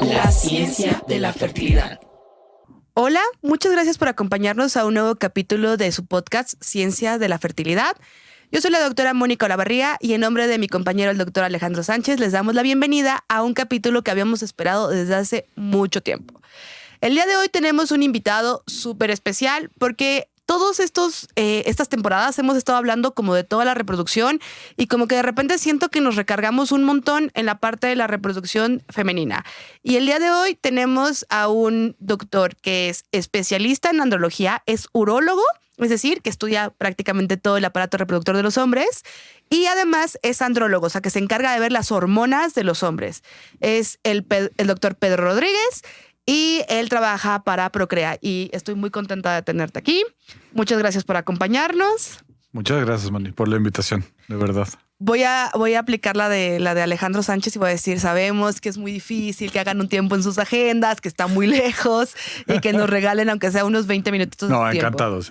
La ciencia de la fertilidad. Hola, muchas gracias por acompañarnos a un nuevo capítulo de su podcast Ciencia de la Fertilidad. Yo soy la doctora Mónica Olavarría y en nombre de mi compañero el doctor Alejandro Sánchez les damos la bienvenida a un capítulo que habíamos esperado desde hace mucho tiempo. El día de hoy tenemos un invitado súper especial porque todos estas temporadas hemos estado hablando como de toda la reproducción y como que de repente siento que nos recargamos un montón en la parte de la reproducción femenina. Y el día de hoy tenemos a un doctor que es especialista en andrología, es urólogo, es decir, que estudia prácticamente todo el aparato reproductor de los hombres y además es andrólogo, o sea, que se encarga de ver las hormonas de los hombres. Es el doctor Pedro Rodríguez. Y él trabaja para Procrea y estoy muy contenta de tenerte aquí. Muchas gracias por acompañarnos. Muchas gracias, Moni, por la invitación, de verdad. Voy a aplicar la de Alejandro Sánchez y voy a decir, sabemos que es muy difícil que hagan un tiempo en sus agendas, que está muy lejos y que nos regalen aunque sea unos 20 minutitos de tiempo. Encantados.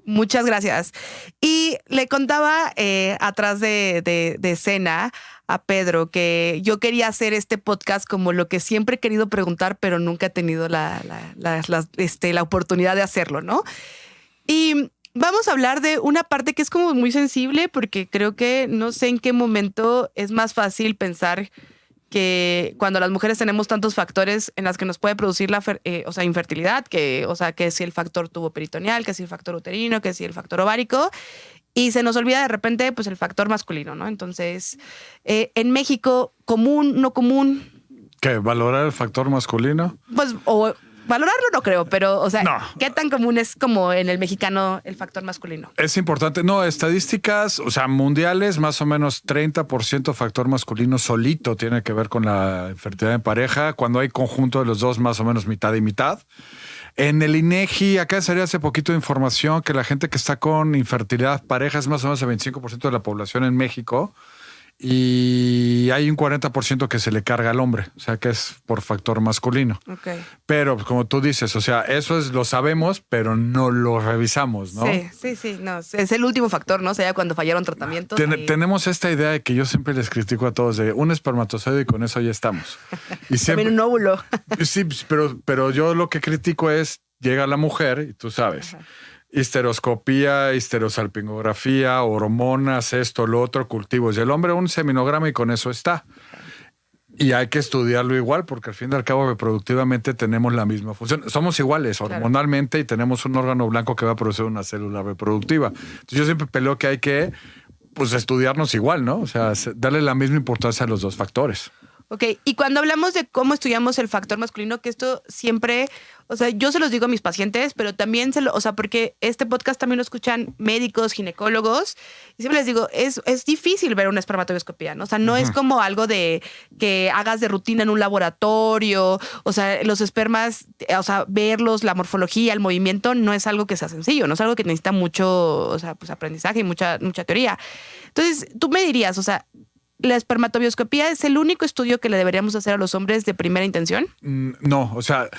Muchas gracias. Y le contaba atrás de escena a Pedro que yo quería hacer este podcast como lo que siempre he querido preguntar, pero nunca he tenido la oportunidad de hacerlo, ¿no? Y vamos a hablar de una parte que es como muy sensible porque creo que no sé en qué momento es más fácil pensar que cuando las mujeres tenemos tantos factores en las que nos puede producir la infertilidad, que si el factor tuboperitoneal, que si el factor uterino, que si el factor ovárico, y se nos olvida de repente pues el factor masculino, ¿no? Entonces, en México, común, no común. ¿Qué? ¿Valorar el factor masculino? Pues, o valorarlo no creo, pero, o sea, no. ¿Qué tan común es como en el mexicano el factor masculino? Es importante. No, estadísticas, o sea, mundiales, más o menos 30% factor masculino solito tiene que ver con la infertilidad en pareja. Cuando hay conjunto de los dos, más o menos mitad y mitad. En el INEGI, acá salió hace poquito información que la gente que está con infertilidad pareja es más o menos el 25% de la población en México. Y hay un 40% que se le carga al hombre, o sea que es por factor masculino. Okay. Pero como tú dices, o sea, lo sabemos, pero no lo revisamos, ¿no? Sí, no, es el último factor, ¿no? O sea, ya cuando fallaron tratamientos. Tenemos esta idea de que yo siempre les critico a todos de un espermatozoide y con eso ya estamos. Y siempre, también un óvulo. Sí, pero yo lo que critico es, llega la mujer y tú sabes. Ajá. Histeroscopía, histerosalpingografía, hormonas, esto, lo otro, cultivos. Y el hombre un seminograma y con eso está. Y hay que estudiarlo igual porque al fin y al cabo reproductivamente tenemos la misma función. Somos iguales hormonalmente y tenemos un órgano blanco que va a producir una célula reproductiva. Entonces yo siempre peleo que hay que estudiarnos igual, ¿no? O sea, darle la misma importancia a los dos factores. Ok, y cuando hablamos de cómo estudiamos el factor masculino, que esto siempre, o sea, yo se los digo a mis pacientes, pero también porque este podcast también lo escuchan médicos, ginecólogos, y siempre les digo, es difícil ver una espermatobioscopía, ¿no? O sea, no es como algo de que hagas de rutina en un laboratorio, o sea, los espermas, o sea, verlos, la morfología, el movimiento, no es algo que sea sencillo, no es algo que necesita mucho, o sea, pues aprendizaje y mucha teoría. Entonces, tú me dirías, o sea, ¿la espermatobioscopía es el único estudio que le deberíamos hacer a los hombres de primera intención? No, o sea,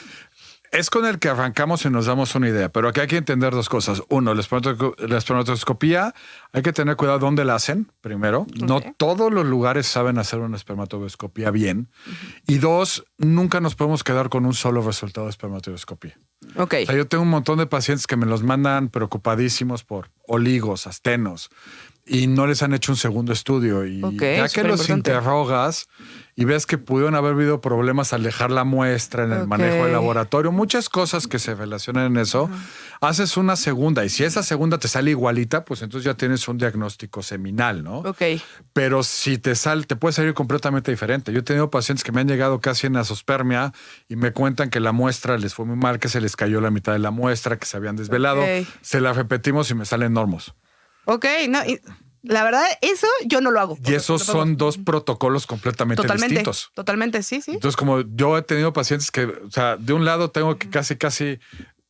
es con el que arrancamos y nos damos una idea, pero aquí hay que entender dos cosas. Uno, la espermatoscopía, hay que tener cuidado dónde la hacen, primero. Okay. No todos los lugares saben hacer una espermatobioscopía bien. Uh-huh. Y dos, nunca nos podemos quedar con un solo resultado de espermatobioscopía. Okay. O sea, yo tengo un montón de pacientes que me los mandan preocupadísimos por oligos, astenos, y no les han hecho un segundo estudio. Y ya que los interrogas y ves que pudieron haber habido problemas al dejar la muestra en el manejo del laboratorio, muchas cosas que se relacionan en eso, haces una segunda. Y si esa segunda te sale igualita, pues entonces ya tienes un diagnóstico seminal, ¿no? Ok. Pero si te puede salir completamente diferente. Yo he tenido pacientes que me han llegado casi en azospermia y me cuentan que la muestra les fue muy mal, que se les cayó la mitad de la muestra, que se habían desvelado. Se la repetimos y me salen normos. Ok, no, la verdad, eso yo no lo hago. Y esos son dos protocolos completamente distintos. Totalmente, sí. Entonces, como yo he tenido pacientes que, o sea, de un lado tengo que casi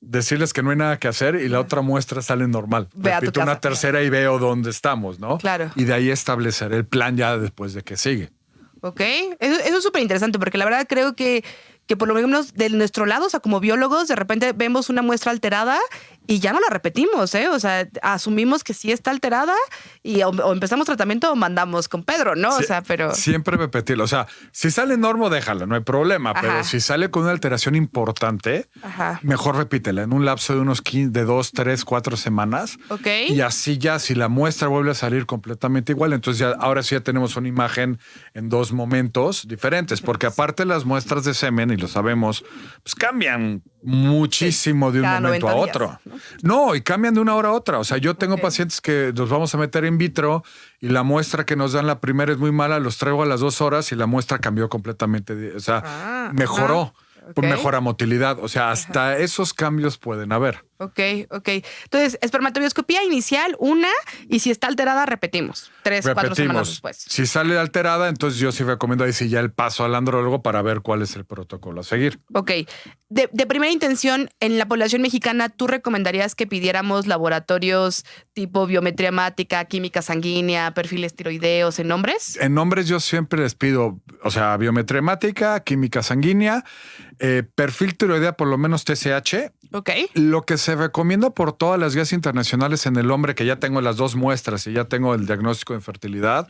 decirles que no hay nada que hacer y la otra muestra sale normal. Repito una tercera y veo dónde estamos, ¿no? Claro. Y de ahí establecer el plan ya después de que sigue. Ok, eso es súper interesante porque la verdad creo que por lo menos de nuestro lado, o sea, como biólogos, de repente vemos una muestra alterada y ya no la repetimos, ¿eh? O sea, asumimos que sí está alterada y o empezamos tratamiento o mandamos con Pedro, ¿no? Sí, o sea, pero... Siempre repetirlo. O sea, si sale normo, déjala, no hay problema. Ajá. Pero si sale con una alteración importante, Ajá. mejor repítela en un lapso de unos 15, de 2, 3, 4 semanas. Ok. Y así ya, si la muestra vuelve a salir completamente igual, entonces ya, ahora sí ya tenemos una imagen en 2 momentos diferentes. Porque aparte las muestras de semen, y lo sabemos, pues cambian muchísimo de un cada momento a 90 otro. días, No, y cambian de una hora a otra. O sea, yo tengo Ok. pacientes que los vamos a meter in vitro y la muestra que nos dan la primera es muy mala, los traigo a las 2 horas y la muestra cambió completamente. O sea, mejoró. ajá. Por Ok. mejora motilidad. O sea, hasta esos cambios pueden haber. Ok. Entonces, espermatobioscopía inicial, una, y si está alterada, repetimos. 3, 4 semanas después. Si sale alterada, entonces yo sí recomiendo ahí sí ya el paso al andrólogo para ver cuál es el protocolo a seguir. Ok. De primera intención, en la población mexicana, ¿tú recomendarías que pidiéramos laboratorios tipo biometría hemática, química sanguínea, perfiles tiroideos en hombres? En hombres yo siempre les pido, o sea, biometría hemática, química sanguínea, perfil tiroidea, por lo menos TSH. Ok. Lo que se recomienda por todas las guías internacionales en el hombre, que ya tengo las 2 muestras y ya tengo el diagnóstico de infertilidad,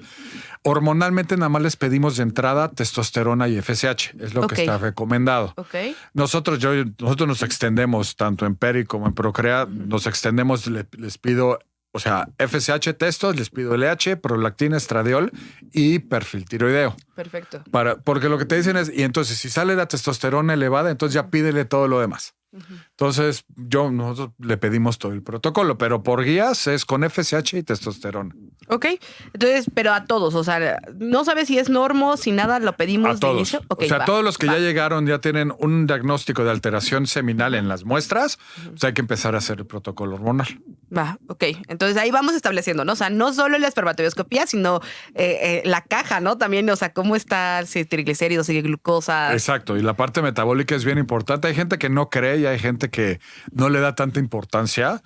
hormonalmente nada más les pedimos de entrada testosterona y FSH. Es lo Ok. que está recomendado. Ok. Nosotros nos extendemos tanto en Peri como en Procrea, nos extendemos, les pido, o sea, FSH, testos, les pido LH, prolactina, estradiol y perfil tiroideo. Perfecto. Porque lo que te dicen es, y entonces si sale la testosterona elevada, entonces ya pídele todo lo demás. Entonces, nosotros le pedimos todo el protocolo, pero por guías es con FSH y testosterona. Ok. Entonces, pero a todos, o sea, no sabes si es normo, si nada, lo pedimos A todos. de inicio. Ok, o sea, va, todos los que va. ya llegaron ya tienen un diagnóstico de alteración seminal en las muestras, pues hay que empezar a hacer el protocolo hormonal. Va, ok. Entonces ahí vamos estableciendo, ¿no? O sea, no solo la espermatobioscopía, sino la caja, ¿no? También, o sea, cómo está, si triglicéridos, si glucosa. Exacto. Y la parte metabólica es bien importante. Hay gente que no cree y hay gente que no le da tanta importancia,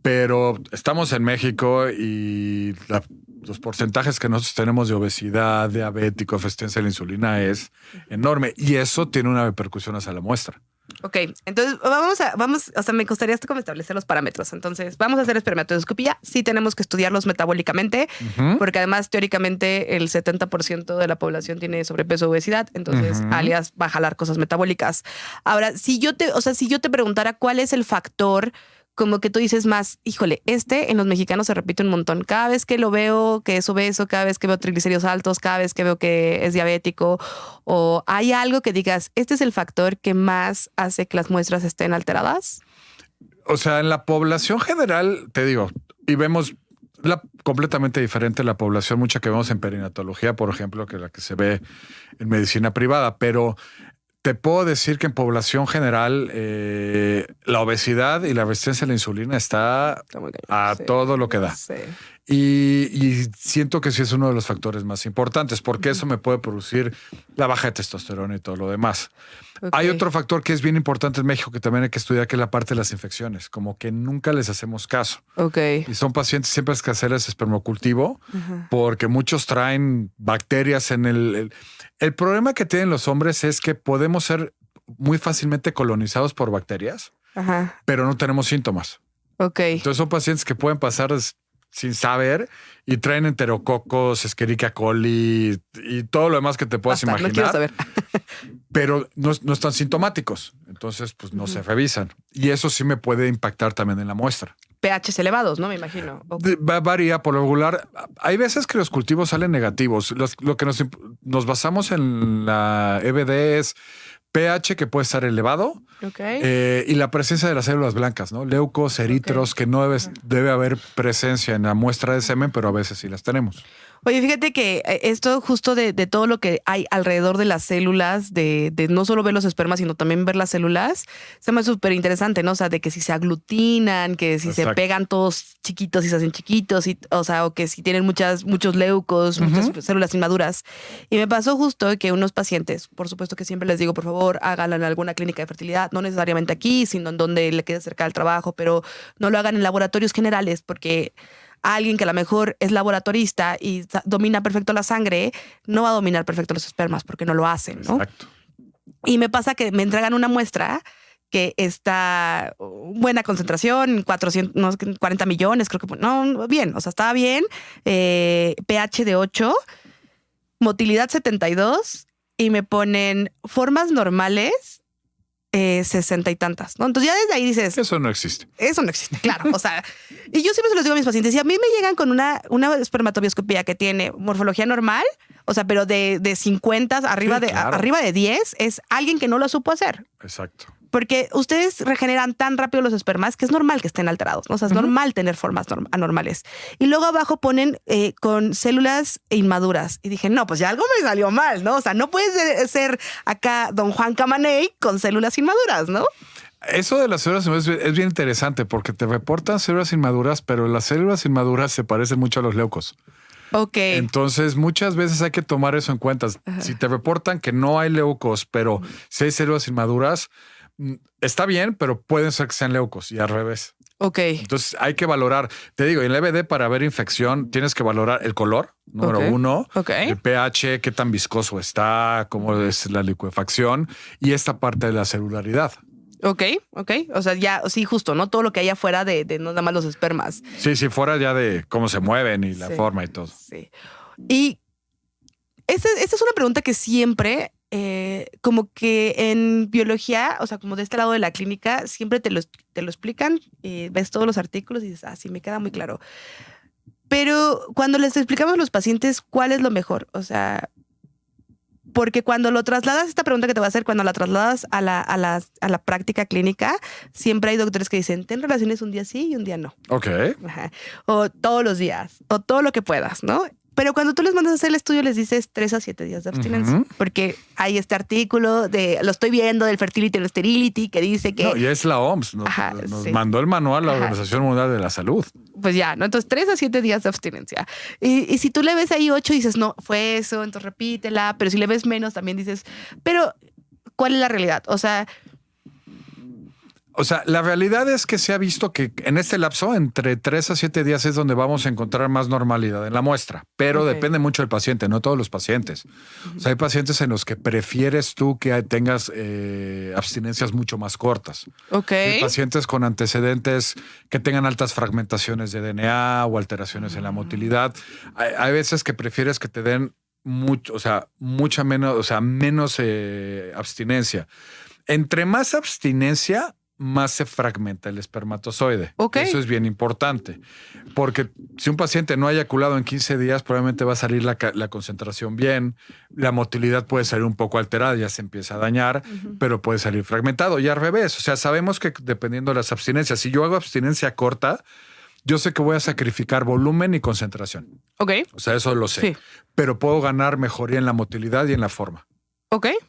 pero estamos en México y los porcentajes que nosotros tenemos de obesidad, diabético, resistencia a la insulina es enorme y eso tiene una repercusión hacia la muestra. Ok, entonces vamos, o sea, me gustaría como establecer los parámetros. Entonces, vamos a hacer espermatobioscopía. Sí tenemos que estudiarlos metabólicamente, porque además, teóricamente, el 70% de la población tiene sobrepeso o obesidad. Entonces, alias va a jalar cosas metabólicas. Ahora, si yo te preguntara cuál es el factor como que tú dices más, híjole, en los mexicanos se repite un montón. Cada vez que lo veo que es obeso, cada vez que veo triglicéridos altos, cada vez que veo que es diabético, o hay algo que digas, este es el factor que más hace que las muestras estén alteradas. O sea, en la población general, te digo, y vemos completamente diferente la población, mucha que vemos en perinatología, por ejemplo, que la que se ve en medicina privada, pero te puedo decir que en población general la obesidad y la resistencia a la insulina está a todo lo que da. Sí. Y siento que sí es uno de los factores más importantes, porque eso me puede producir la baja de testosterona y todo lo demás. Okay. Hay otro factor que es bien importante en México que también hay que estudiar, que es la parte de las infecciones, como que nunca les hacemos caso. Ok. Y son pacientes, siempre hay que hacerles espermocultivo, porque muchos traen bacterias en el problema que tienen los hombres es que podemos ser muy fácilmente colonizados por bacterias, pero no tenemos síntomas. Ok. Entonces son pacientes que pueden pasar sin saber y traen enterococos, Escherichia coli y todo lo demás que te puedas imaginar. No quiero saber. Pero no están sintomáticos. Entonces, pues no se revisan. Y eso sí me puede impactar también en la muestra. pHs elevados, ¿no? Me imagino. Varía por lo regular. Hay veces que los cultivos salen negativos. Lo que nos basamos en la EBD es pH, que puede estar elevado, y la presencia de las células blancas, ¿no? Leucos, eritros, que no debe haber presencia en la muestra de semen, pero a veces sí las tenemos. Oye, fíjate que esto justo de todo lo que hay alrededor de las células, de no solo ver los espermas, sino también ver las células, se me hace súper interesante, ¿no? O sea, de que si se aglutinan, que si se pegan todos chiquitos y se hacen chiquitos, o que si tienen muchos leucos, muchas células inmaduras. Y me pasó justo que unos pacientes, por supuesto que siempre les digo, por favor, háganlo en alguna clínica de fertilidad, no necesariamente aquí, sino en donde le quede cerca del trabajo, pero no lo hagan en laboratorios generales, porque alguien que a lo mejor es laboratorista y domina perfecto la sangre, no va a dominar perfecto los espermas porque no lo hacen, ¿no? Exacto. Y me pasa que me entregan una muestra que está buena concentración, 40 millones, creo que no, bien, o sea, estaba bien, pH de 8, motilidad 72 y me ponen formas normales 60 y tantas, ¿no? Entonces ya desde ahí dices... Eso no existe. Eso no existe, claro. O sea, y yo siempre se los digo a mis pacientes, si a mí me llegan con una espermatobioscopía que tiene morfología normal, o sea, pero de 50 arriba, Sí, claro. arriba de 10, es alguien que no lo supo hacer. Exacto. Porque ustedes regeneran tan rápido los espermas que es normal que estén alterados, ¿no? O sea, es normal tener formas anormales. Y luego abajo ponen con células inmaduras. Y dije, no, pues ya algo me salió mal, ¿no? O sea, no puedes ser acá don Juan Camaney con células inmaduras, ¿no? Eso de las células inmaduras es bien interesante porque te reportan células inmaduras, pero las células inmaduras se parecen mucho a los leucos. Ok. Entonces, muchas veces hay que tomar eso en cuenta. Ajá. Si te reportan que no hay leucos, pero sí hay células inmaduras, está bien, pero pueden ser que sean leucos y al revés. Ok. Entonces hay que valorar, te digo, en el EBD para ver infección tienes que valorar el color, número uno, el pH, qué tan viscoso está, cómo es la licuefacción y esta parte de la celularidad. Ok. O sea, ya, sí, justo, ¿no? Todo lo que hay afuera de no nada más los espermas. Sí, fuera ya de cómo se mueven y la forma y todo. Sí. Y esta es una pregunta que siempre... como que en biología, o sea, como de este lado de la clínica, siempre te lo explican, ves todos los artículos y dices, sí, me queda muy claro. Pero cuando les explicamos a los pacientes cuál es lo mejor, o sea, porque cuando lo trasladas, esta pregunta que te voy a hacer, cuando la trasladas a la práctica clínica, siempre hay doctores que dicen, ten relaciones un día sí y un día no. Ok. Ajá. O todos los días, o todo lo que puedas, ¿no? Pero cuando tú les mandas a hacer el estudio, les dices 3 a 7 días de abstinencia. Porque hay este artículo lo estoy viendo, del Fertility and Sterility, que dice que... No, y es la OMS. Nos mandó el manual la Organización Mundial de la Salud. Pues ya, ¿no? Entonces 3 a 7 días de abstinencia. Y si tú le ves ahí 8, dices, no, fue eso, entonces repítela. Pero si le ves menos, también dices, pero ¿cuál es la realidad? O sea, la realidad es que se ha visto que en este lapso, entre 3 a 7 días es donde vamos a encontrar más normalidad en la muestra, pero depende mucho del paciente, no todos los pacientes. O sea, hay pacientes en los que prefieres tú que tengas abstinencias mucho más cortas. Hay pacientes con antecedentes que tengan altas fragmentaciones de DNA o alteraciones en la motilidad. Hay veces que prefieres que te den menos abstinencia. Entre más abstinencia, más se fragmenta el espermatozoide. Eso es bien importante. Porque si un paciente no ha eyaculado en 15 días, probablemente va a salir la concentración bien, la motilidad puede salir un poco alterada, ya se empieza a dañar, pero puede salir fragmentado. Y al revés, o sea, sabemos que dependiendo de las abstinencias, si yo hago abstinencia corta, yo sé que voy a sacrificar volumen y concentración. O sea, eso lo sé. Sí. Pero puedo ganar mejoría en la motilidad y en la forma.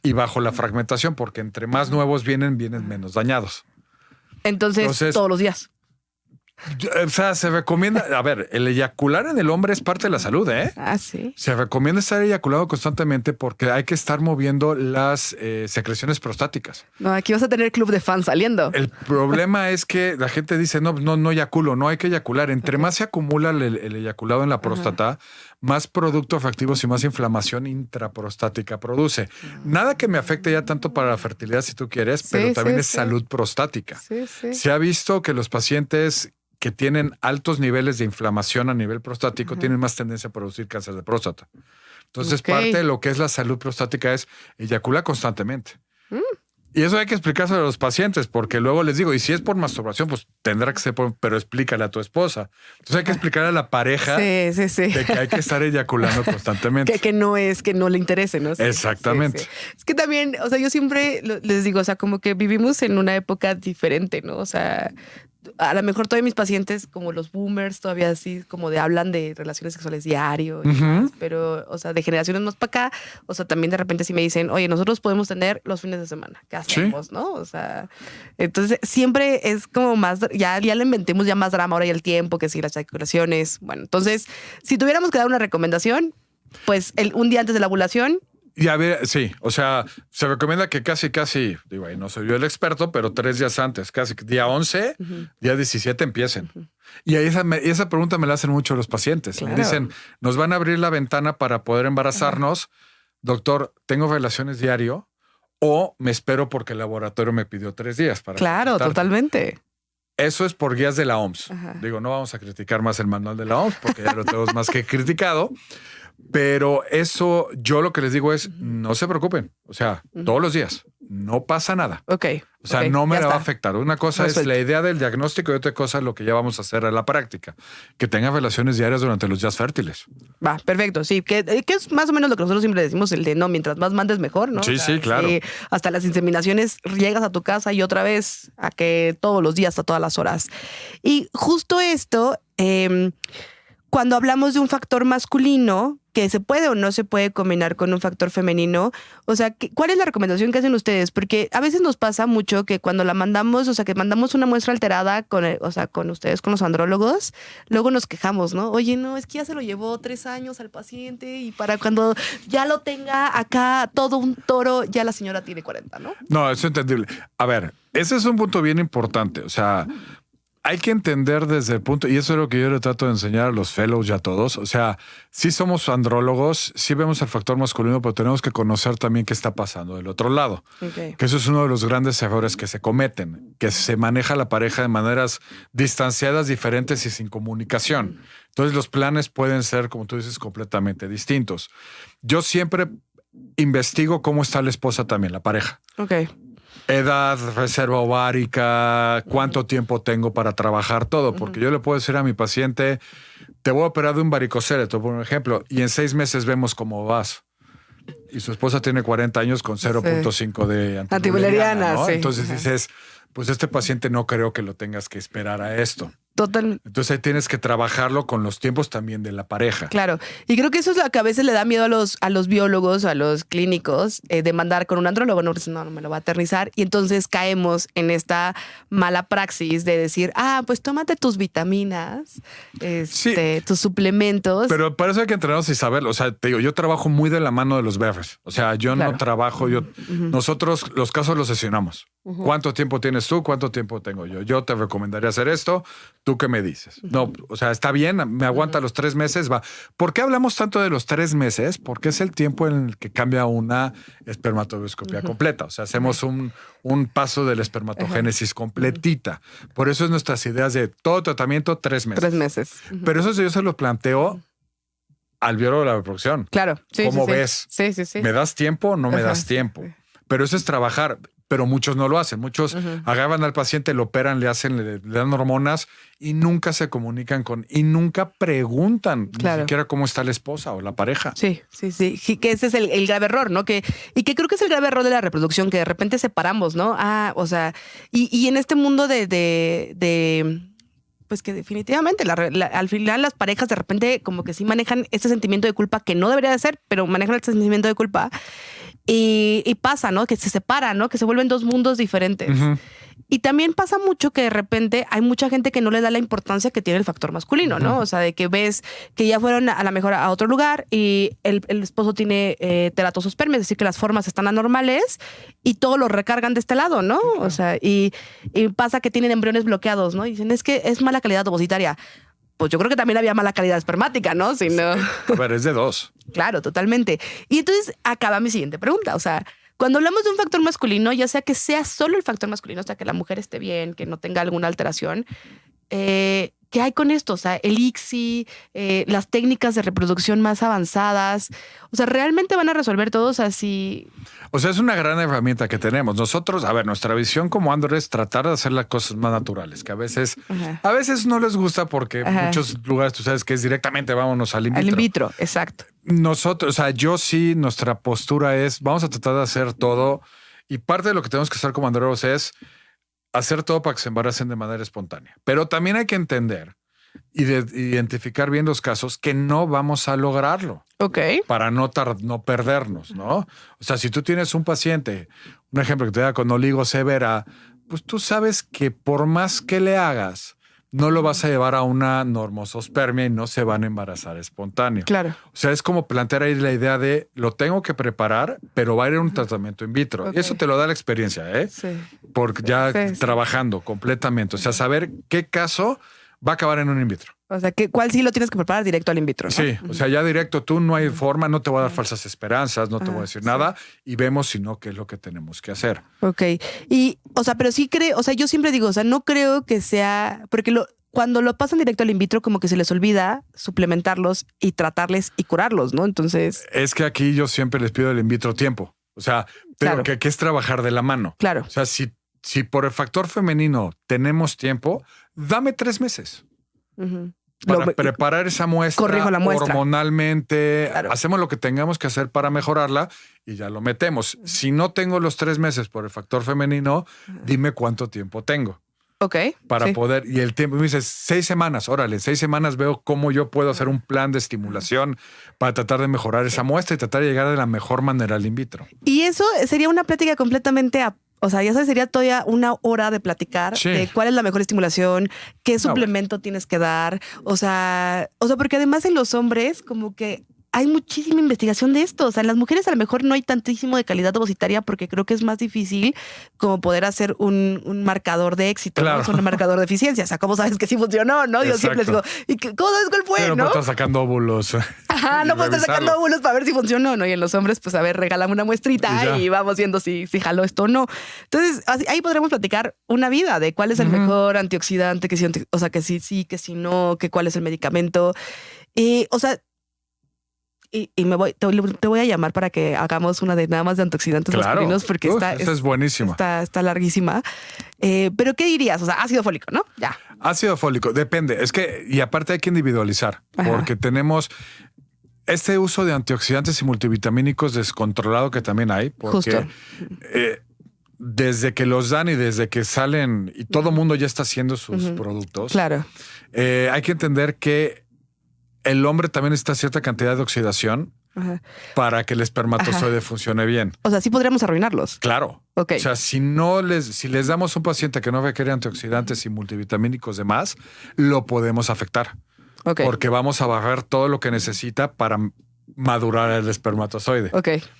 Y bajo la fragmentación, porque entre más nuevos vienen menos dañados. Entonces, todos los días. O sea, se recomienda, a ver, el eyacular en el hombre es parte de la salud, ¿eh? Sí. Se recomienda estar eyaculando constantemente porque hay que estar moviendo las secreciones prostáticas. No, aquí vas a tener club de fans saliendo. El problema es que la gente dice, no eyaculo, no hay que eyacular. Entre más se acumula el eyaculado en la próstata, más productos reactivos y más inflamación intraprostática produce. Nada que me afecte ya tanto para la fertilidad si tú quieres, pero también es salud prostática. Se ha visto que los pacientes que tienen altos niveles de inflamación a nivel prostático tienen más tendencia a producir cáncer de próstata. Entonces, parte de lo que es la salud prostática es eyacular constantemente. Y eso hay que explicárselo a los pacientes, porque luego les digo, y si es por masturbación, pues tendrá que ser pero explícale a tu esposa. Entonces hay que explicarle a la pareja de que hay que estar eyaculando constantemente. que no le interese, ¿no? Exactamente. Sí. Es que también, o sea, yo siempre les digo, o sea, como que vivimos en una época diferente, ¿no? O sea, a lo mejor todavía mis pacientes, como los boomers, todavía así como hablan de relaciones sexuales diario y demás, pero, o sea, de generaciones más para acá, o sea, también de repente sí me dicen, oye, nosotros podemos tener los fines de semana, ¿qué hacemos, no? O sea, entonces siempre es como más, ya le inventemos ya más drama ahora y el tiempo, que sí, las eyaculaciones. Bueno, entonces, si tuviéramos que dar una recomendación, pues un día antes de la ovulación. Y a ver, sí, o sea, se recomienda que casi, digo, ahí no soy yo el experto, pero 3 días antes, casi día 11, día 17 empiecen. Y ahí esa pregunta me la hacen mucho los pacientes. Claro. Me dicen, nos van a abrir la ventana para poder embarazarnos. Doctor, ¿tengo relaciones diario o me espero porque el laboratorio me pidió 3 días para Claro, contestarte. totalmente. Eso es por guías de la OMS. Ajá. Digo, no vamos a criticar más el manual de la OMS porque ya lo tenemos más que criticado. Pero eso, yo lo que les digo es, no se preocupen. O sea, todos los días, no pasa nada. Ok. O sea, ok, no me ya la va a está. afectar. Una cosa es Resuelto. la idea del diagnóstico y otra cosa es lo que ya vamos a hacer a la práctica. Que tenga relaciones diarias durante los días fértiles. Va, perfecto. Sí, que es más o menos lo que nosotros siempre decimos, el de no, mientras más mandes mejor, ¿no? Sí, sí, claro. Hasta las inseminaciones llegas a tu casa y otra vez a que todos los días, a todas las horas. Y justo esto, cuando hablamos de un factor masculino, que se puede o no se puede combinar con un factor femenino, o sea, ¿cuál es la recomendación que hacen ustedes? Porque a veces nos pasa mucho que cuando la mandamos, o sea, que mandamos una muestra alterada con ustedes, con los andrólogos, luego nos quejamos, ¿no? Oye, no, es que ya se lo llevó 3 años al paciente y para cuando ya lo tenga acá todo un toro, ya la señora tiene 40, ¿no? No, eso es entendible. A ver, ese es un punto bien importante. O sea, hay que entender desde el punto, y eso es lo que yo le trato de enseñar a los fellows y a todos. O sea, sí somos andrólogos, sí vemos el factor masculino, pero tenemos que conocer también qué está pasando del otro lado. Okay. Que eso es uno de los grandes errores que se cometen, que se maneja la pareja de maneras distanciadas, diferentes y sin comunicación. Entonces los planes pueden ser, como tú dices, completamente distintos. Yo siempre investigo cómo está la esposa también, la pareja. Ok. Edad, reserva ovárica, cuánto tiempo tengo para trabajar todo, porque yo le puedo decir a mi paciente, te voy a operar de un varicocele, por ejemplo, y en 6 meses vemos cómo vas. Y su esposa tiene 40 años con 0.5 de antivaleriana, ¿no? sí. Entonces Ajá. dices, pues este paciente no creo que lo tengas que esperar a esto. Totalmente. Entonces ahí tienes que trabajarlo con los tiempos también de la pareja. Claro. Y creo que eso es lo que a veces le da miedo a los biólogos, a los clínicos, de mandar con un andrólogo. No me lo va a aterrizar. Y entonces caemos en esta mala praxis de decir, pues tómate tus vitaminas, tus suplementos. Pero para eso hay que entrenarnos y saberlo. O sea, te digo, yo trabajo muy de la mano de los BFs. O sea, yo Claro. no trabajo, nosotros los casos los sesionamos. ¿Cuánto tiempo tienes tú? ¿Cuánto tiempo tengo yo? Yo te recomendaría hacer esto. ¿Tú qué me dices? No, o sea, está bien, me aguanta los 3 meses, va. ¿Por qué hablamos tanto de los 3 meses? Porque es el tiempo en el que cambia una espermatobioscopía completa. O sea, hacemos un paso de la espermatogénesis completita. Por eso es nuestras ideas de todo tratamiento 3 meses. 3 meses. Pero eso yo se lo planteo al biólogo de la reproducción. Claro. Sí, ¿Cómo sí, ves? Sí, sí, sí. ¿Me das tiempo o no me Ajá, das tiempo? Pero eso es trabajar. Pero muchos no lo hacen. Muchos agarran al paciente, lo operan, le dan hormonas y nunca se comunican y nunca preguntan ni siquiera cómo está la esposa o la pareja. Sí, sí, sí. Sí, que ese es el grave error, ¿no? Y que creo que es el grave error de la reproducción, que de repente separamos, ¿no? O sea, y en este mundo pues que definitivamente al final las parejas de repente como que sí manejan este sentimiento de culpa que no debería de ser, pero manejan este sentimiento de culpa y pasa, ¿no? Que se separan, ¿no? Que se vuelven 2 mundos diferentes. Y también pasa mucho que de repente hay mucha gente que no le da la importancia que tiene el factor masculino, ¿no? O sea, de que ves que ya fueron a lo mejor a otro lugar y el esposo tiene teratosospermia, es decir, que las formas están anormales y todo lo recargan de este lado, ¿no? O sea, y pasa que tienen embriones bloqueados, ¿no? Y dicen, es que es mala calidad ovocitaria. Pues yo creo que también había mala calidad espermática, ¿no? Si no... A ver, es de 2. Claro, totalmente. Y entonces acaba mi siguiente pregunta, o sea, cuando hablamos de un factor masculino, ya sea que sea solo el factor masculino, o sea, que la mujer esté bien, que no tenga alguna alteración, ¿qué hay con esto? O sea, el ICSI, las técnicas de reproducción más avanzadas, o sea, ¿realmente van a resolver todos así? O sea, es una gran herramienta que tenemos. Nosotros, a ver, nuestra visión como Andor es tratar de hacer las cosas más naturales, que a veces no les gusta porque en muchos lugares tú sabes que es directamente vámonos al in vitro. Al in vitro, exacto. Nosotros, o sea, yo sí, nuestra postura es vamos a tratar de hacer todo y parte de lo que tenemos que hacer como andrólogos es hacer todo para que se embaracen de manera espontánea. Pero también hay que entender y identificar bien los casos que no vamos a lograrlo. Ok. Para no perdernos, ¿no? O sea, si tú tienes un paciente, un ejemplo que te da con oligo severa, pues tú sabes que por más que le hagas, no lo vas a llevar a una normosospermia y no se van a embarazar espontáneo. Claro. O sea, es como plantear ahí la idea de lo tengo que preparar, pero va a ir a un tratamiento in vitro. Okay. Y eso te lo da la experiencia, ¿eh? Sí. Porque ya trabajando completamente. O sea, saber qué caso va a acabar en un in vitro. O sea, ¿cuál sí lo tienes que preparar directo al in vitro, ¿no? Sí, o sea, ya directo tú no hay forma, no te voy a dar falsas esperanzas, no te voy a decir nada y vemos si no qué es lo que tenemos que hacer. Ok. Y, o sea, pero sí creo, o sea, yo siempre digo, o sea, no creo que sea, porque cuando lo pasan directo al in vitro, como que se les olvida suplementarlos y tratarles y curarlos, ¿no? Entonces. Es que aquí yo siempre les pido el in vitro tiempo. O sea, pero que es trabajar de la mano. Claro. O sea, si por el factor femenino tenemos tiempo, dame 3 meses. Para preparar esa muestra, corrijo la muestra hormonalmente, hacemos lo que tengamos que hacer para mejorarla y ya lo metemos. Si no tengo los 3 meses por el factor femenino, dime cuánto tiempo tengo. Ok. Para poder, y el tiempo, me dices 6 semanas, órale, 6 semanas veo cómo yo puedo hacer un plan de estimulación para tratar de mejorar esa muestra y tratar de llegar de la mejor manera al in vitro. Y eso sería una plática completamente o sea, ya sabes, sería todavía una hora de platicar de cuál es la mejor estimulación, qué suplemento tienes que dar. O sea, porque además en los hombres como que hay muchísima investigación de esto. O sea, en las mujeres a lo mejor no hay tantísimo de calidad ovocitaria porque creo que es más difícil como poder hacer un marcador de éxito, ¿no? Es un marcador de eficiencia. O sea, ¿cómo sabes que sí funcionó? ¿No? Yo siempre les digo, ¿y cómo sabes cuál fue? Pero no puedo estar sacando óvulos. Ajá, no puedo estar sacando óvulos para ver si funcionó, ¿no? Y en los hombres, pues a ver, regálame una muestrita y vamos viendo si jaló esto o no. Entonces, ahí podremos platicar una vida de cuál es el mejor antioxidante, que sí, o sea, que sí, que sí no, que cuál es el medicamento. O sea, y te voy a llamar para que hagamos una de nada más de antioxidantes masculinos porque esa es buenísima. Está larguísima. Pero ¿qué dirías? O sea, ácido fólico, ¿no? Ya. Ácido fólico, depende. Es que, y aparte hay que individualizar porque tenemos este uso de antioxidantes y multivitamínicos descontrolado que también hay. Porque desde que los dan y desde que salen y todo el mundo ya está haciendo sus productos. Claro. Hay que entender que el hombre también necesita cierta cantidad de oxidación para que el espermatozoide funcione bien. O sea, sí podríamos arruinarlos. Claro. Okay. O sea, si les damos a un paciente que no requiere antioxidantes y multivitamínicos de más, lo podemos afectar. Okay. Porque vamos a bajar todo lo que necesita para madurar el espermatozoide.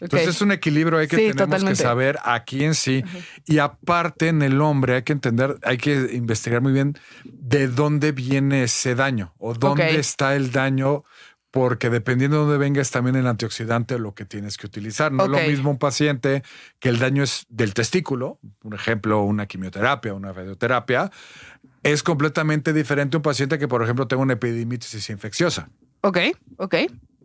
Entonces es un equilibrio que tenemos que saber aquí en sí. Y aparte en el hombre hay que entender, hay que investigar muy bien de dónde viene ese daño o dónde está el daño, porque dependiendo de dónde venga es también el antioxidante o lo que tienes que utilizar. No es lo mismo un paciente que el daño es del testículo, por ejemplo, una quimioterapia, una radioterapia. Es completamente diferente a un paciente que, por ejemplo, tenga una epididimitis infecciosa. Ok.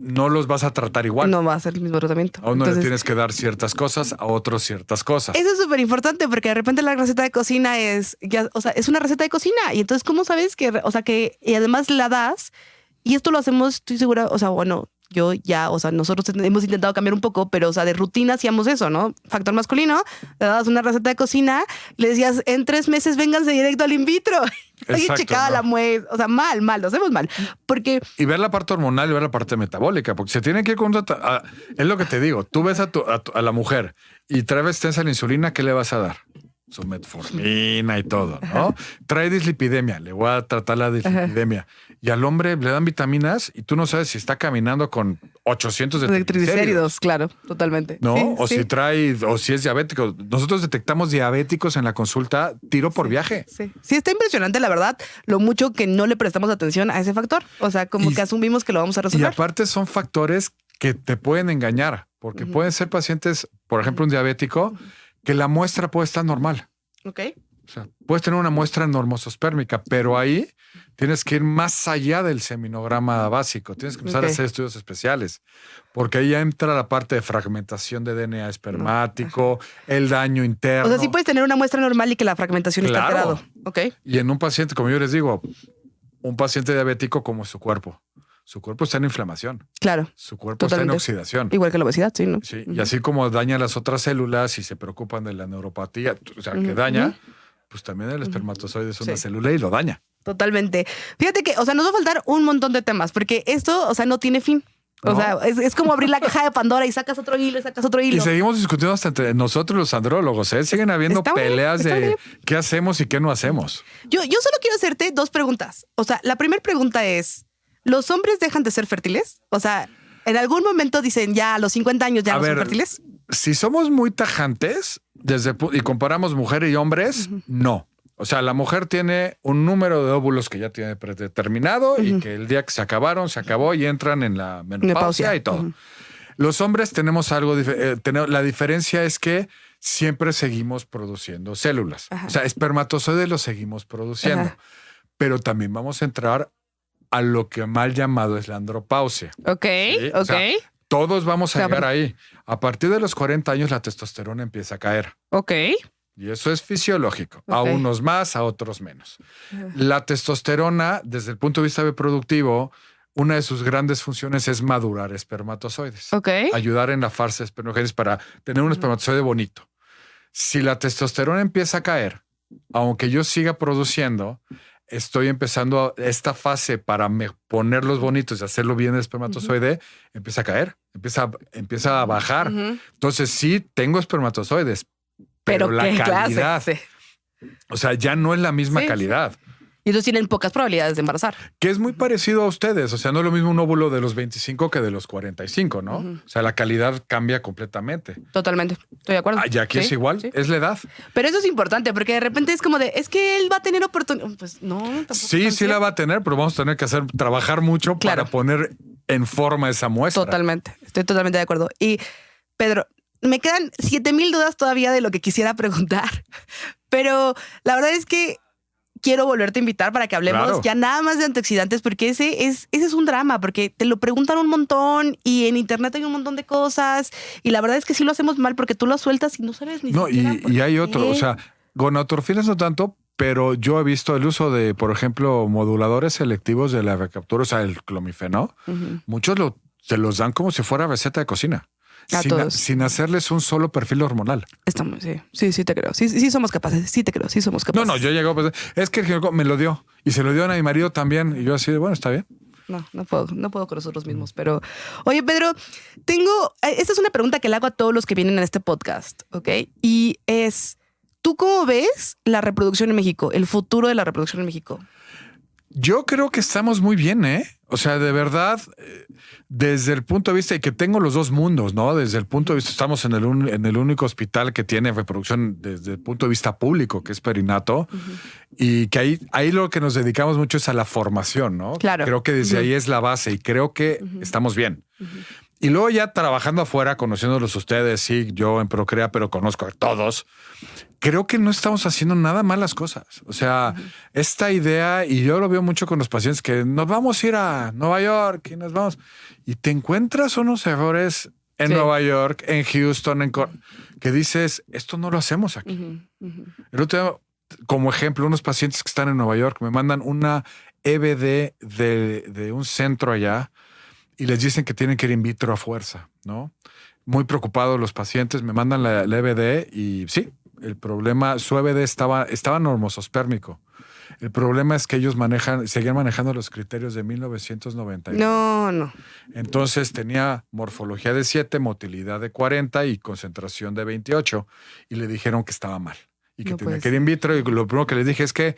No los vas a tratar igual. No va a ser el mismo tratamiento. A uno le tienes que dar ciertas cosas, a otros ciertas cosas. Eso es súper importante porque de repente la receta de cocina es una receta de cocina. Y entonces, ¿cómo sabes y además la das? Y esto lo hacemos, estoy segura, o sea, bueno, yo ya, o sea, nosotros hemos intentado cambiar un poco, pero, o sea, de rutina hacíamos eso, ¿no? Factor masculino, le dabas una receta de cocina, le decías, en 3 meses vénganse directo al in vitro. Alguien checaba la muestra, o sea, mal, lo hacemos mal. Porque. Y ver la parte hormonal y ver la parte metabólica, porque se tiene que ir con es lo que te digo, tú ves a la mujer y trae resistencia a la insulina, ¿qué le vas a dar? Su metformina y todo, ¿no? Trae dislipidemia, le voy a tratar la dislipidemia. Y al hombre le dan vitaminas y tú no sabes si está caminando con 800 de triglicéridos. Claro, totalmente. ¿No? O si es diabético. Nosotros detectamos diabéticos en la consulta tiro por viaje. Sí, está impresionante, la verdad, lo mucho que no le prestamos atención a ese factor. O sea, como que asumimos que lo vamos a resolver. Y aparte son factores que te pueden engañar, porque pueden ser pacientes, por ejemplo, un diabético, que la muestra puede estar normal. Ok. O sea, puedes tener una muestra normosospérmica, pero ahí tienes que ir más allá del seminograma básico. Tienes que empezar a hacer estudios especiales, porque ahí ya entra la parte de fragmentación de DNA espermático, el daño interno. O sea, sí puedes tener una muestra normal y que la fragmentación está alterado. Ok. Y en un paciente, como yo les digo, un paciente diabético como su cuerpo. Su cuerpo está en inflamación. Claro. Su cuerpo está en oxidación. Igual que la obesidad, sí, ¿no? Sí. Y así como daña las otras células y se preocupan de la neuropatía, o sea, que daña, pues también el espermatozoide es una célula y lo daña. Totalmente. Fíjate que, o sea, nos va a faltar un montón de temas porque esto, o sea, no tiene fin. O sea, es como abrir la caja de Pandora y sacas otro hilo y sacas otro hilo. Y seguimos discutiendo hasta entre nosotros los andrólogos, ¿eh? Siguen habiendo peleas de qué hacemos y qué no hacemos. Yo solo quiero hacerte 2 preguntas. O sea, la primera pregunta es, ¿los hombres dejan de ser fértiles? O sea, ¿en algún momento dicen ya a los 50 años ya no son fértiles? Si somos muy tajantes y comparamos mujeres y hombres, no. O sea, la mujer tiene un número de óvulos que ya tiene predeterminado y que el día que se acabaron, se acabó y entran en la menopausia y todo. Los hombres tenemos algo diferente. La diferencia es que siempre seguimos produciendo células. O sea, espermatozoides los seguimos produciendo. Pero también vamos a entrar a lo que mal llamado es la andropausia. Ok, ¿sí? O sea, todos vamos a llegar ahí. A partir de los 40 años la testosterona empieza a caer. Ok. Y eso es fisiológico. A unos más, a otros menos. La testosterona, desde el punto de vista reproductivo, una de sus grandes funciones es madurar espermatozoides. Ayudar en la fase espermogénesis para tener un espermatozoide bonito. Si la testosterona empieza a caer, aunque yo siga produciendo, estoy empezando esta fase para ponerlos bonitos y hacerlo bien el espermatozoide, empieza a caer, empieza a bajar. Entonces sí tengo espermatozoides, pero la calidad, o sea, ya no es la misma calidad. Y entonces tienen pocas probabilidades de embarazar. Que es muy parecido a ustedes. O sea, no es lo mismo un óvulo de los 25 que de los 45, ¿no? O sea, la calidad cambia completamente. Totalmente. Estoy de acuerdo. Y aquí es igual. Es la edad. Pero eso es importante porque de repente es como es que él va a tener oportunidad. Pues no, tampoco. Sí la va a tener, pero vamos a tener que trabajar mucho para poner en forma esa muestra. Totalmente. Estoy totalmente de acuerdo. Y Pedro, me quedan 7,000 dudas todavía de lo que quisiera preguntar. Pero la verdad es que quiero volverte a invitar para que hablemos ya nada más de antioxidantes, porque ese es un drama, porque te lo preguntan un montón y en internet hay un montón de cosas y la verdad es que sí lo hacemos mal porque tú lo sueltas y no sabes ni siquiera. Y hay otro, o sea, gonadotrofinas no tanto, pero yo he visto el uso de, por ejemplo, moduladores selectivos de la recaptura, o sea, el clomifeno. Muchos se los dan como si fuera receta de cocina. Sin hacerles un solo perfil hormonal. Sí, te creo. Sí somos capaces. Sí te creo, sí somos capaces. No, yo llego, pues, es que el ginecólogo me lo dio y se lo dio a mi marido también. Y yo así de, bueno, está bien. No puedo con nosotros mismos. Pero, oye, Pedro, esta es una pregunta que le hago a todos los que vienen en este podcast, ¿ok? Y es, ¿tú cómo ves la reproducción en México, el futuro de la reproducción en México? Yo creo que estamos muy bien, ¿eh? O sea, de verdad, desde el punto de vista de que tengo los dos mundos, ¿no? Desde el punto de vista, estamos en el único hospital que tiene reproducción desde el punto de vista público, que es Perinato, y que ahí lo que nos dedicamos mucho es a la formación, ¿no? Claro. Creo que desde ahí es la base y creo que estamos bien. Y luego ya trabajando afuera, conociéndolos ustedes, sí, yo en Procrea, pero conozco a todos. Creo que no estamos haciendo nada mal las cosas. O sea, esta idea, y yo lo veo mucho con los pacientes, que nos vamos a ir a Nueva York y nos vamos. Y te encuentras unos errores en Nueva York, en Houston, que dices, esto no lo hacemos aquí. El otro día, como ejemplo, unos pacientes que están en Nueva York me mandan una EBD de un centro allá y les dicen que tienen que ir in vitro a fuerza, ¿no? Muy preocupados los pacientes, me mandan la EBD y sí, el problema, su EBD estaba normosospérmico. El problema es que ellos seguían manejando los criterios de 1991. No. Entonces tenía morfología de 7, motilidad de 40 y concentración de 28. Y le dijeron que estaba mal y que tenía que ir in vitro. Y lo primero que les dije es que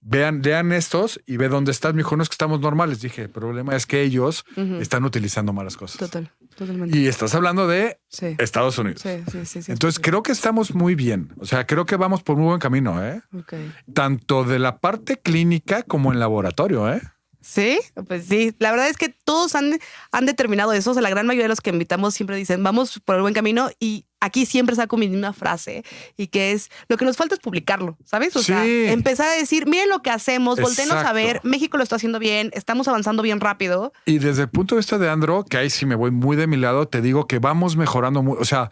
lean estos y ve dónde estás. Me dijo, no es que estamos normales. Dije, el problema es que ellos están utilizando malas cosas. Totalmente. Y estás hablando de Estados Unidos. Sí. Entonces creo que estamos muy bien. O sea, creo que vamos por muy buen camino, ¿eh? Tanto de la parte clínica como en laboratorio, ¿eh? Sí, pues sí. La verdad es que todos han determinado eso. O sea, la gran mayoría de los que invitamos siempre dicen, vamos por el buen camino. Y aquí siempre saco mi misma frase y que es, lo que nos falta es publicarlo, ¿sabes? O sea, empezar a decir, miren lo que hacemos, voltenos a ver, México lo está haciendo bien, estamos avanzando bien rápido. Y desde el punto de vista de Andro, que ahí sí me voy muy de mi lado, te digo que vamos mejorando muy, o sea,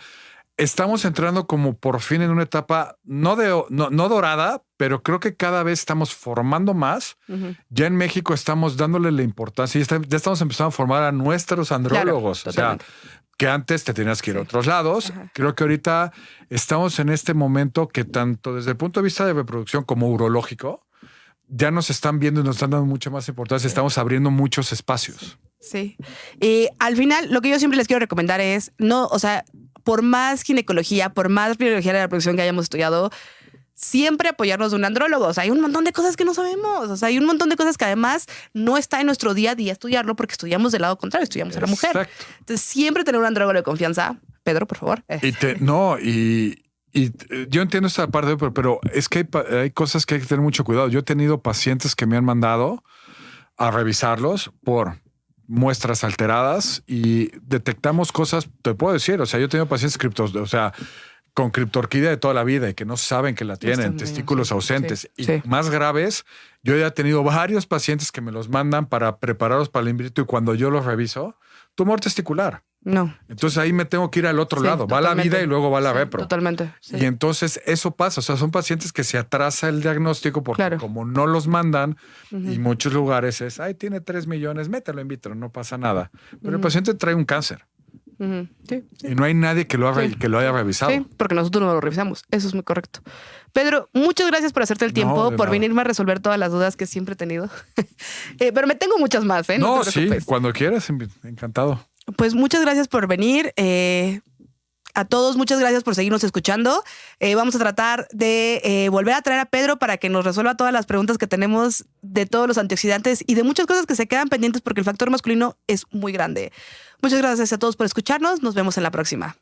estamos entrando como por fin en una etapa no dorada, pero creo que cada vez estamos formando más. Ya en México estamos dándole la importancia y ya estamos empezando a formar a nuestros andrólogos. O sea, que antes te tenías que ir a otros lados. Creo que ahorita estamos en este momento que tanto desde el punto de vista de reproducción como urológico, ya nos están viendo y nos están dando mucha más importancia. Estamos abriendo muchos espacios. Sí. Y al final, lo que yo siempre les quiero recomendar es, por más ginecología, por más biología de la reproducción que hayamos estudiado, siempre apoyarnos de un andrólogo. O sea, hay un montón de cosas que no sabemos. O sea, hay un montón de cosas que además no está en nuestro día a día estudiarlo porque estudiamos del lado contrario, estudiamos a la mujer. Entonces, siempre tener un andrólogo de confianza. Pedro, por favor. yo entiendo esta parte, pero es que hay cosas que hay que tener mucho cuidado. Yo he tenido pacientes que me han mandado a revisarlos por muestras alteradas y detectamos cosas, te puedo decir, o sea, yo he tenido pacientes con criptorquídea de toda la vida y que no saben que la tienen, testículos ausentes. Y más graves, yo ya he tenido varios pacientes que me los mandan para prepararlos para el in vitro y cuando yo los reviso, tumor testicular. No. Entonces ahí me tengo que ir al otro lado. Va la vida y luego va la repro. Totalmente. Sí. Y entonces eso pasa. O sea, son pacientes que se atrasa el diagnóstico porque como no los mandan y muchos lugares es, tiene 3 millones, mételo in vitro, no pasa nada. Pero el paciente trae un cáncer. Sí. Y no hay nadie que lo haya revisado. Sí, porque nosotros no lo revisamos. Eso es muy correcto. Pedro, muchas gracias por hacerte el tiempo, por venirme a resolver todas las dudas que siempre he tenido. Pero me tengo muchas más, ¿eh? No, sí, cuando quieras, encantado. Pues muchas gracias por venir. A todos, muchas gracias por seguirnos escuchando. Vamos a tratar de volver a traer a Pedro para que nos resuelva todas las preguntas que tenemos de todos los antioxidantes y de muchas cosas que se quedan pendientes porque el factor masculino es muy grande. Muchas gracias a todos por escucharnos. Nos vemos en la próxima.